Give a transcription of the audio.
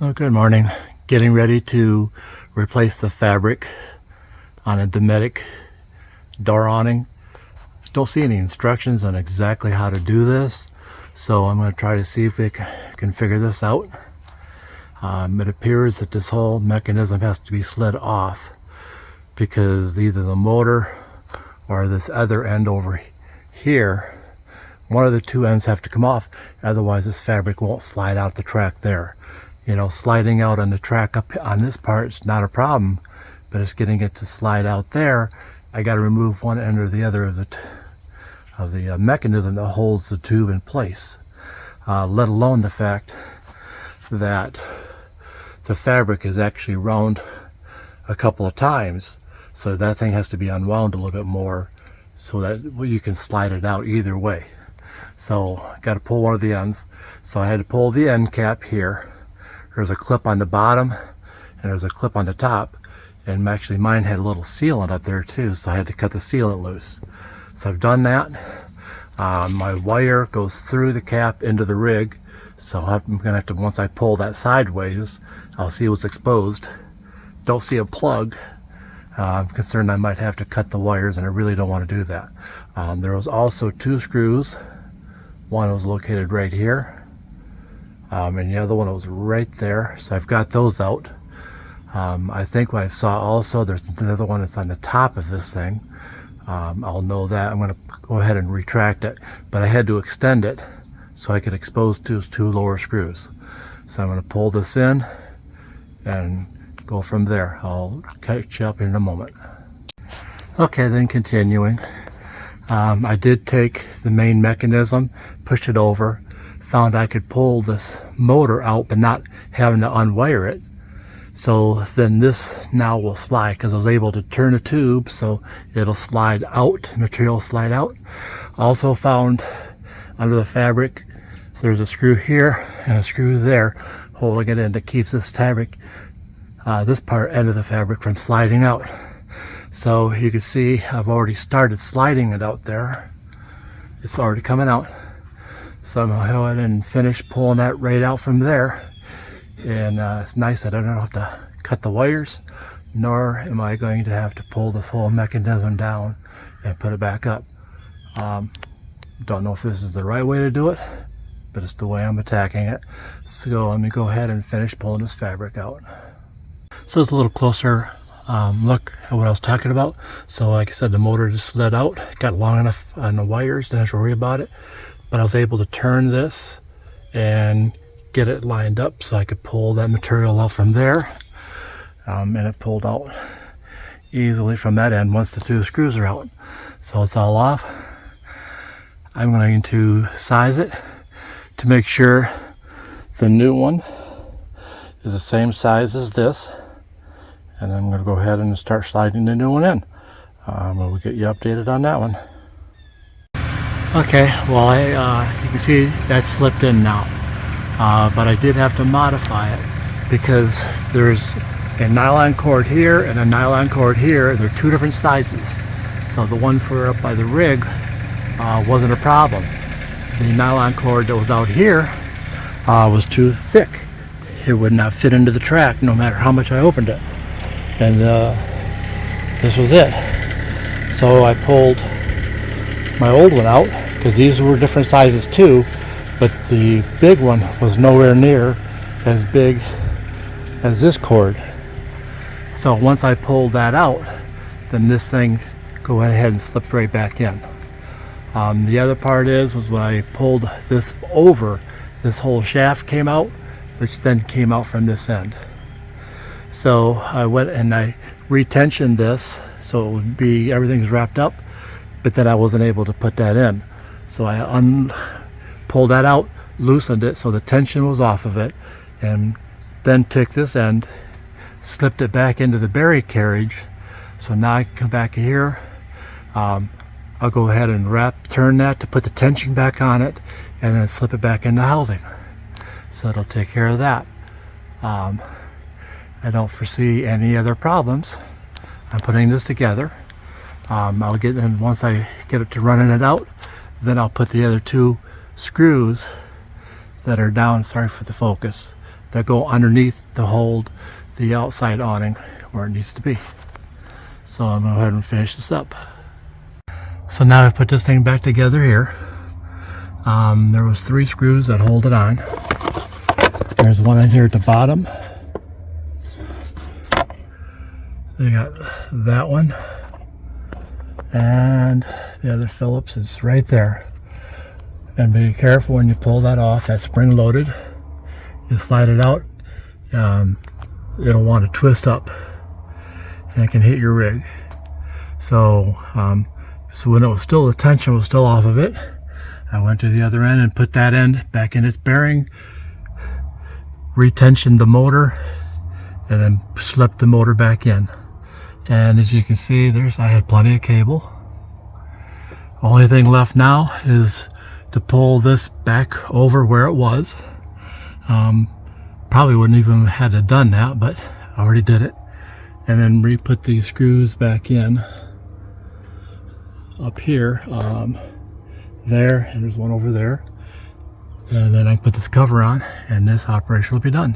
Oh, good morning. Getting ready to replace the fabric on a Dometic door awning. Don't see any instructions on exactly how to do this, so I'm going to try to see if we can figure this out. It appears that this whole mechanism has to be slid off because either the motor or this other end over here, one of the two ends have to come off, otherwise this fabric won't slide out the track there. You know, sliding out on the track up on this part is not a problem, but it's getting it to slide out there. I got to remove one end or the other of the mechanism that holds the tube in place, let alone the fact that the fabric is actually wound a couple of times, so that thing has to be unwound a little bit more so that you can slide it out either way. So I got to pull one of the ends, so I had to pull the end cap here. There's a clip on the bottom and there's a clip on the top, and actually mine had a little sealant up there too, so I had to cut the sealant loose. So I've done that. My wire goes through the cap into the rig, so I'm gonna have to, once I pull that sideways, I'll see what's exposed. Don't see a plug. I'm concerned I might have to cut the wires, and I really don't want to do that. There was also two screws. One was located right here, and the other one was right there, so I've got those out. I think what I saw also, there's another one that's on the top of this thing. I'll know that. I'm going to go ahead and retract it, but I had to extend it so I could expose two lower screws. So I'm going to pull this in and go from there. I'll catch you up in a moment. Okay, then continuing. I did take the main mechanism, pushed it over, found I could pull this motor out but not having to unwire it. So then this now will slide because I was able to turn the tube so it'll slide out, material will slide out. Also found under the fabric there's a screw here and a screw there holding it in that keeps this fabric, this part end of the fabric from sliding out. So you can see I've already started sliding it out there. It's already coming out. So I'm going to go ahead and finish pulling that right out from there. And it's nice that I don't have to cut the wires, nor am I going to have to pull this whole mechanism down and put it back up. Don't know if this is the right way to do it, but it's the way I'm attacking it. So let me go ahead and finish pulling this fabric out. So it's a little closer look at what I was talking about. So like I said, the motor just slid out, got long enough on the wires, didn't have to worry about it. But I was able to turn this and get it lined up so I could pull that material out from there. And it pulled out easily from that end once the two screws are out. So it's all off. I'm going to size it to make sure the new one is the same size as this. And I'm going to go ahead and start sliding the new one in. We'll get you updated on that one. Okay, well you can see that slipped in now, but I did have to modify it because there's a nylon cord here and a nylon cord here. They're two different sizes, so the one for up by the rig wasn't a problem. The nylon cord that was out here was too thick. It would not fit into the track no matter how much I opened it, and this was it. So I pulled my old one out because these were different sizes too, but the big one was nowhere near as big as this cord. So once I pulled that out, then this thing go ahead and slipped right back in. The other part was when I pulled this over, this whole shaft came out, which then came out from this end. So I went and I retensioned this so it would be, everything's wrapped up, but then I wasn't able to put that in. So I pulled that out, loosened it so the tension was off of it, and then took this end, slipped it back into the berry carriage. So now I can come back here. I'll go ahead and turn that to put the tension back on it, and then slip it back into housing. So it'll take care of that. I don't foresee any other problems. I'm putting this together. I'll get in, once I get it to running it out, then I'll put the other two screws that are down, sorry for the focus, that go underneath to hold the outside awning where it needs to be. So I'm going to go ahead and finish this up. So now I've put this thing back together here. There was 3 screws that hold it on. There's one in here at the bottom. You got that one. And the other Phillips is right there. And be careful when you pull that off. That's spring loaded. You slide it out, it'll want to twist up and it can hit your rig. So when it was still, the tension was still off of it, I went to the other end and put that end back in its bearing, retensioned the motor, and then slipped the motor back in. And as you can see, I had plenty of cable. Only thing left now is to pull this back over where it was. Probably wouldn't even have had to done that, but I already did it. And then re-put these screws back in up here, there, and there's one over there. And then I put this cover on, and this operation will be done.